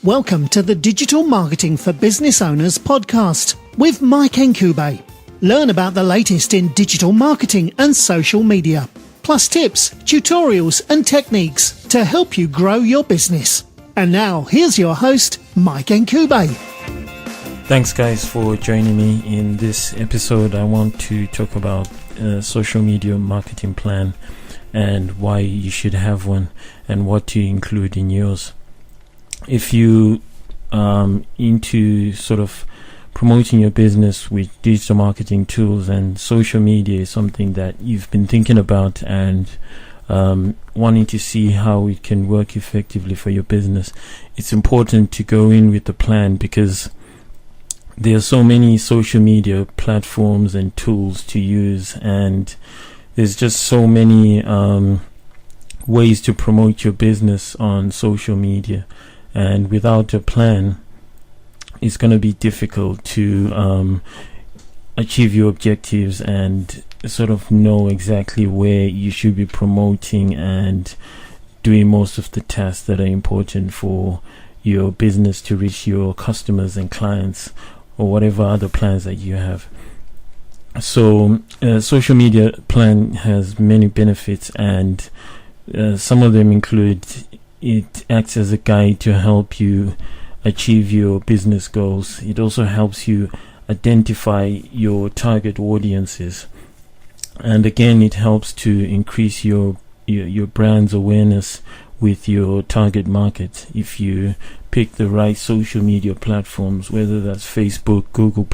Welcome to the Digital Marketing for Business Owners podcast with Mike Nkube. Learn about the latest in digital marketing and social media, plus tips, tutorials and techniques to help you grow your business. And now, here's your host, Mike Nkube. Thanks guys for joining me in this episode. I want to talk about social media marketing plan and why you should have one and what to include in yours. If you into sort of promoting your business with digital marketing tools, and social media is something that you've been thinking about and wanting to see how it can work effectively for your business, it's important to go in with a plan, because there are so many social media platforms and tools to use, and there's just so many ways to promote your business on social media. And without a plan, it's going to be difficult to achieve your objectives and sort of know exactly where you should be promoting and doing most of the tasks that are important for your business to reach your customers and clients, or whatever other plans that you have. So social media plan has many benefits, and some of them include it acts as a guide to help you achieve your business goals. It also helps you identify your target audiences, and again, it helps to increase your brand's awareness with your target market. If you pick the right social media platforms, whether that's Facebook, Google+,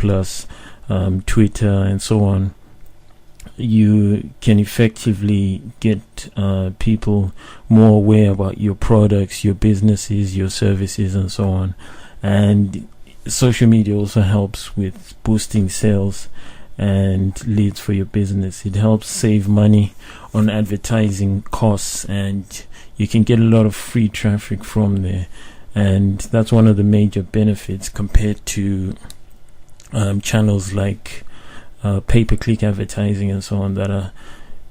Twitter, and so on, you can effectively get people more aware about your products, your businesses, your services, and so on. And social media also helps with boosting sales and leads for your business. It helps save money on advertising costs, and you can get a lot of free traffic from there. And that's one of the major benefits compared to channels like pay-per-click advertising and so on, that are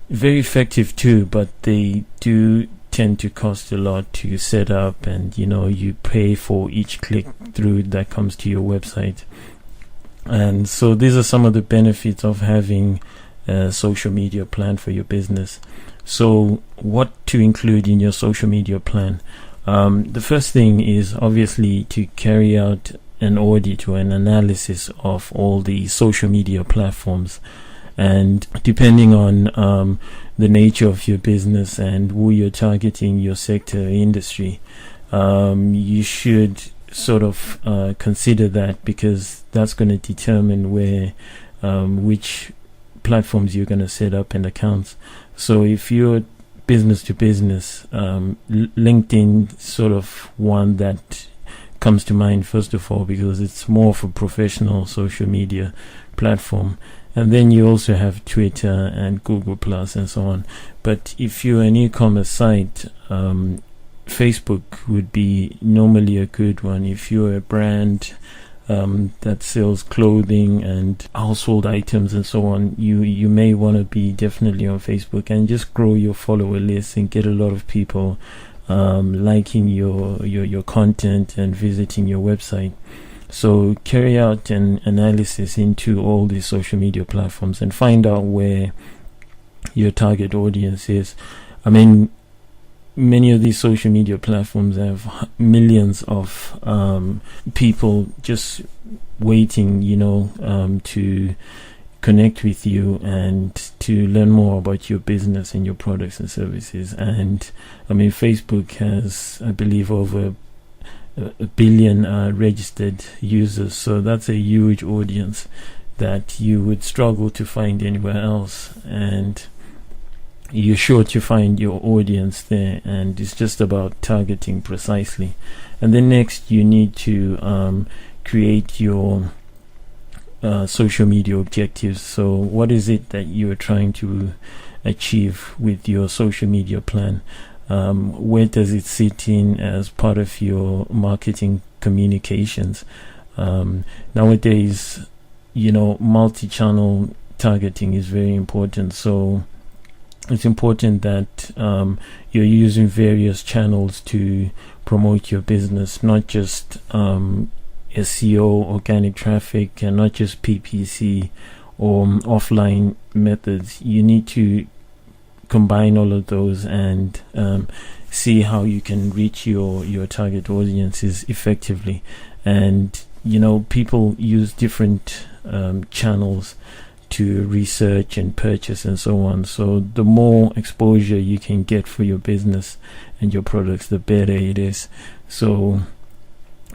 very effective too, but they do tend to cost a lot to set up, and you pay for each click through that comes to your website. And so these are some of the benefits of having a social media plan for your business. So what to include in your social media plan? The first thing is obviously to carry out an audit or an analysis of all the social media platforms, and depending on the nature of your business and who you're targeting, your sector, industry, you should sort of consider that, because that's going to determine where which platforms you're going to set up and accounts. So if you're business to business, LinkedIn sort of one that comes to mind first of all, because it's more of a professional social media platform. And then you also have Twitter and Google+ and so on. But if you're an e-commerce site, Facebook would be normally a good one. If you're a brand that sells clothing and household items and so on, you may want to be definitely on Facebook and just grow your follower list and get a lot of people liking your content and visiting your website. So carry out an analysis into all these social media platforms and find out where your target audience is. I mean, many of these social media platforms have millions of people just waiting, to connect with you and to learn more about your business and your products and services. And I mean, Facebook has, I believe, over a billion registered users, so that's a huge audience that you would struggle to find anywhere else, and you're sure to find your audience there, and it's just about targeting precisely. And then next, you need to create your social media objectives. So what is it that you're trying to achieve with your social media plan? Where does it sit in as part of your marketing communications? Nowadays, multi-channel targeting is very important. So it's important that you're using various channels to promote your business, not just SEO, organic traffic, and not just PPC or offline methods. You need to combine all of those and see how you can reach your target audiences effectively. And people use different channels to research and purchase and so on. So the more exposure you can get for your business and your products, the better it is. So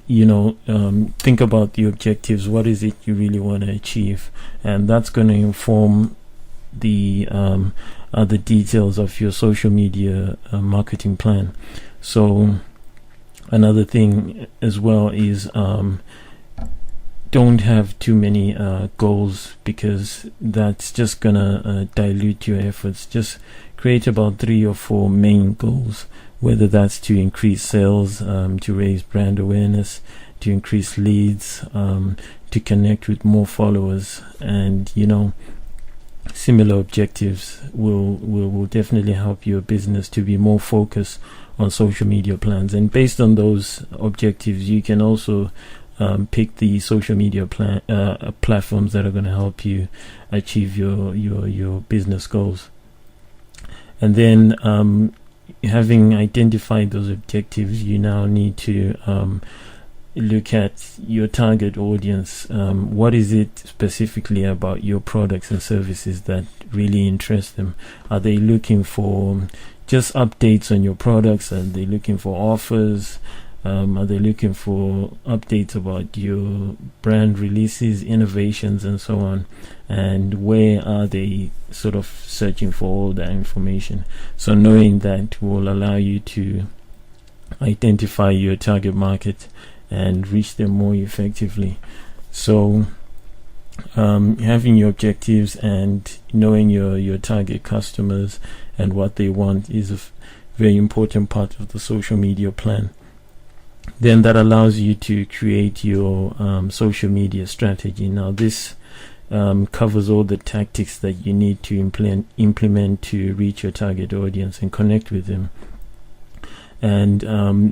think about the objectives. What is it you really want to achieve? And that's going to inform the other details of your social media marketing plan. So another thing as well is don't have too many goals, because that's just gonna dilute your efforts. Just create about 3 or 4 main goals, whether that's to increase sales, to raise brand awareness, to increase leads, to connect with more followers, and similar objectives will definitely help your business to be more focused on social media plans. And based on those objectives, you can also pick the social media platforms that are going to help you achieve your business goals. And then having identified those objectives, you now need to look at your target audience. What is it specifically about your products and services that really interest them? Are they looking for just updates on your products? Are they looking for offers? Are they looking for updates about your brand releases, innovations, and so on? And where are they sort of searching for all that information? So knowing that will allow you to identify your target market and reach them more effectively. So having your objectives and knowing your target customers and what they want is a very important part of the social media plan. Then that allows you to create your social media strategy. Now this covers all the tactics that you need to implement to reach your target audience and connect with them. And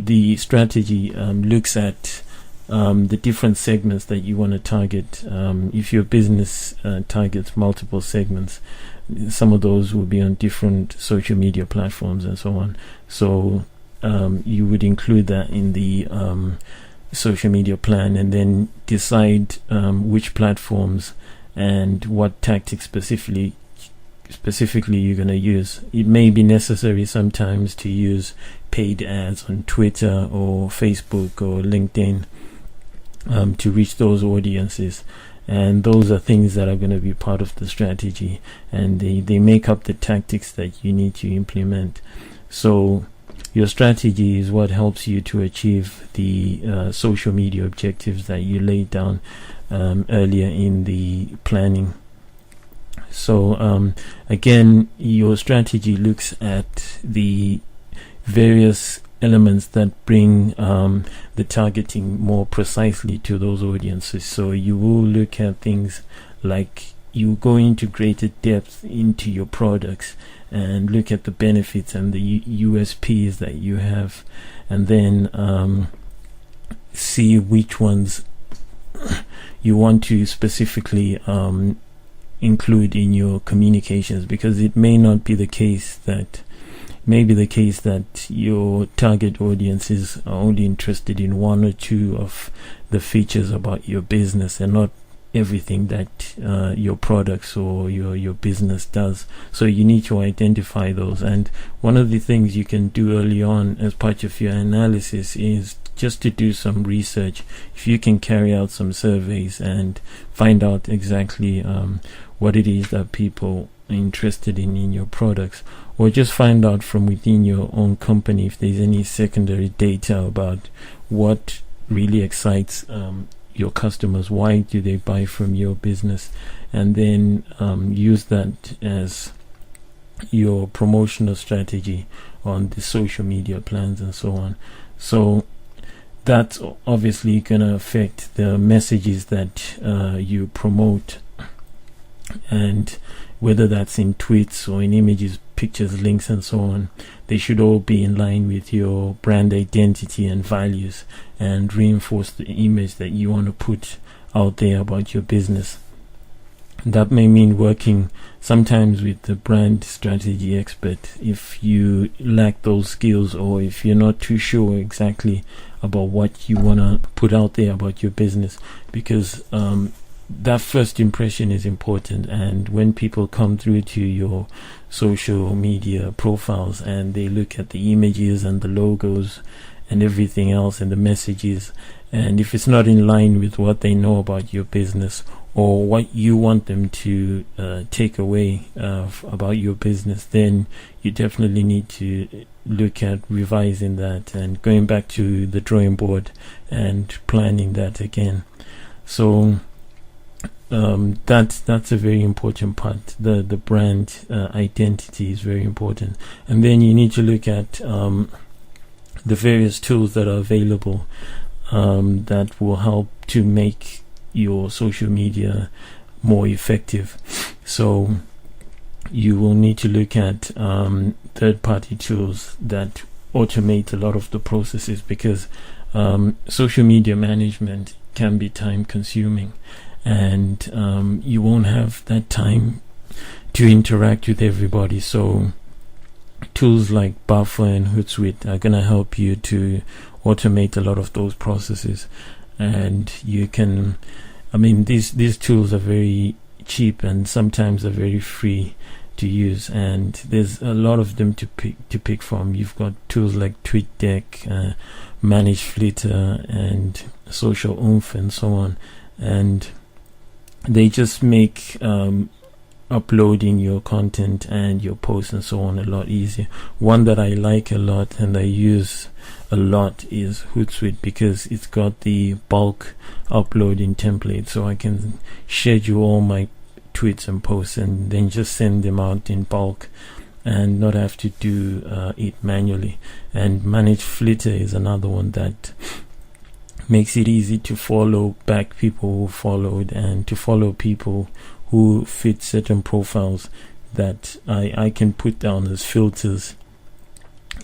the strategy looks at the different segments that you want to target. If your business targets multiple segments, some of those will be on different social media platforms and so on. So you would include that in the social media plan, and then decide which platforms and what tactics specifically you're going to use. It may be necessary sometimes to use paid ads on Twitter or Facebook or LinkedIn to reach those audiences, and those are things that are going to be part of the strategy, and they make up the tactics that you need to implement. So your strategy is what helps you to achieve the social media objectives that you laid down earlier in the planning. So again, your strategy looks at the various elements that bring the targeting more precisely to those audiences. So you will look at things like you go into greater depth into your products and look at the benefits and the USPs that you have, and then see which ones you want to specifically include in your communications, because it may be the case that your target audiences are only interested in 1 or 2 of the features about your business and not everything that your products or your business does. So you need to identify those, and one of the things you can do early on as part of your analysis is just to do some research. If you can carry out some surveys and find out exactly what it is that people are interested in your products, or just find out from within your own company if there's any secondary data about what really excites your customers, why do they buy from your business, and then use that as your promotional strategy on the social media plans and so on. So that's obviously going to affect the messages that you promote, and whether that's in tweets or in images, pictures, links, and so on. They should all be in line with your brand identity and values and reinforce the image that you want to put out there about your business. That may mean working sometimes with the brand strategy expert if you lack those skills, or if you're not too sure exactly about what you want to put out there about your business, because that first impression is important. And when people come through to your social media profiles and they look at the images and the logos and everything else and the messages, and if it's not in line with what they know about your business or what you want them to take away about your business, then you definitely need to look at revising that and going back to the drawing board and planning that again. So that's a very important part. The brand identity is very important. And then you need to look at the various tools that are available that will help to make your social media more effective. So you will need to look at third-party tools that automate a lot of the processes, because social media management can be time-consuming, and you won't have that time to interact with everybody. So tools like Buffer and Hootsuite are going to help you to automate a lot of those processes. And you can, these tools are very cheap and sometimes are very free to use, and there's a lot of them to pick from. You've got tools like TweetDeck, Manage Flitter, and Social Oomph, and so on, and they just make uploading your content and your posts and so on a lot easier. One that I like a lot and I use a lot is Hootsuite, because it's got the bulk uploading template, so I can schedule all my tweets and posts and then just send them out in bulk and not have to do it manually. And Manage Flitter is another one that makes it easy to follow back people who followed and to follow people who fit certain profiles that I can put down as filters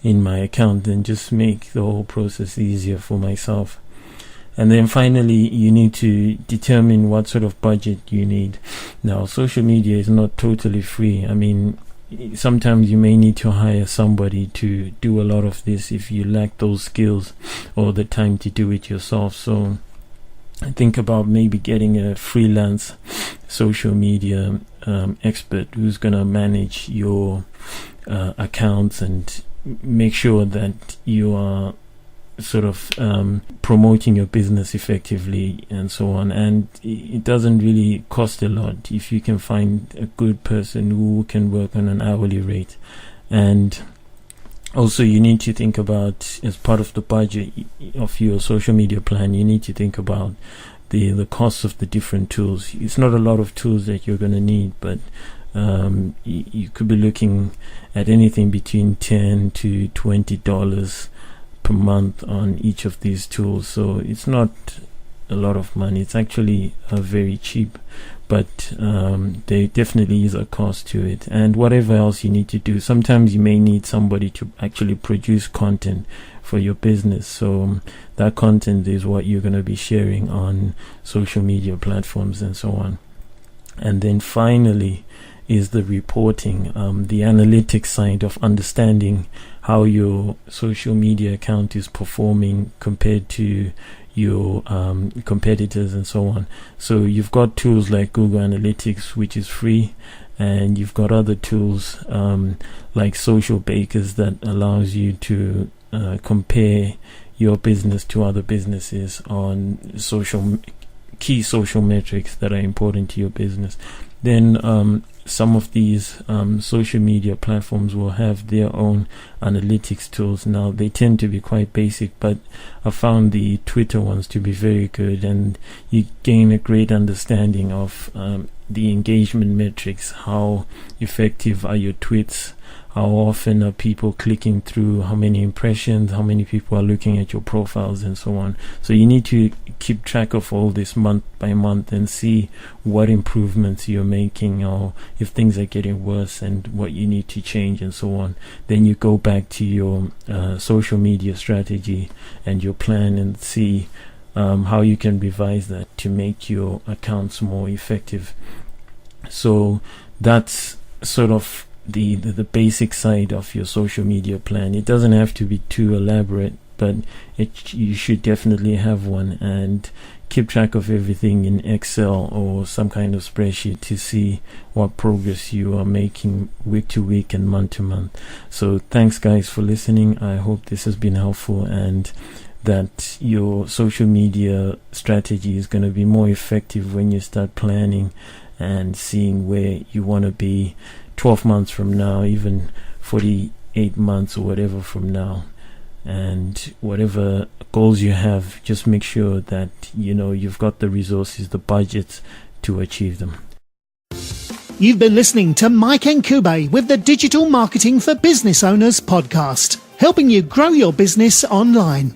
in my account and just make the whole process easier for myself. And then finally, you need to determine what sort of budget you need. Now, social media is not totally free. Sometimes you may need to hire somebody to do a lot of this if you lack those skills or the time to do it yourself. So think about maybe getting a freelance social media expert who's going to manage your accounts and make sure that you are sort of promoting your business effectively and so on. And it doesn't really cost a lot if you can find a good person who can work on an hourly rate. And also, you need to think about, as part of the budget of your social media plan, you need to think about the cost of the different tools. It's not a lot of tools that you're going to need, but you could be looking at anything between $10 to $20 per month on each of these tools. So it's not a lot of money. It's actually very cheap, but there definitely is a cost to it. And whatever else you need to do, sometimes you may need somebody to actually produce content for your business. So that content is what you're going to be sharing on social media platforms and so on. And then finally is the reporting, the analytics side of understanding how your social media account is performing compared to your competitors and so on. So you've got tools like Google Analytics, which is free, and you've got other tools like Social Bakers that allows you to compare your business to other businesses on key social metrics that are important to your business. Then some of these social media platforms will have their own analytics tools. Now, they tend to be quite basic, but I found the Twitter ones to be very good, and you gain a great understanding of the engagement metrics. How effective are your tweets? how often are people clicking through, how many impressions, how many people are looking at your profiles, and so on. So you need to keep track of all this month by month and see what improvements you're making, or if things are getting worse and what you need to change, and so on. Then you go back to your social media strategy and your plan and see how you can revise that to make your accounts more effective. So that's sort of the basic side of your social media plan. It doesn't have to be too elaborate, but you should definitely have one, and keep track of everything in Excel or some kind of spreadsheet to see what progress you are making week to week and month to month. So thanks guys for listening. I hope this has been helpful, and that your social media strategy is going to be more effective when you start planning and seeing where you want to be 12 months from now, even 48 months or whatever from now. And whatever goals you have, just make sure that you've got the resources, the budgets to achieve them. You've been listening to Mike Nkube with the Digital Marketing for Business Owners podcast, helping you grow your business online.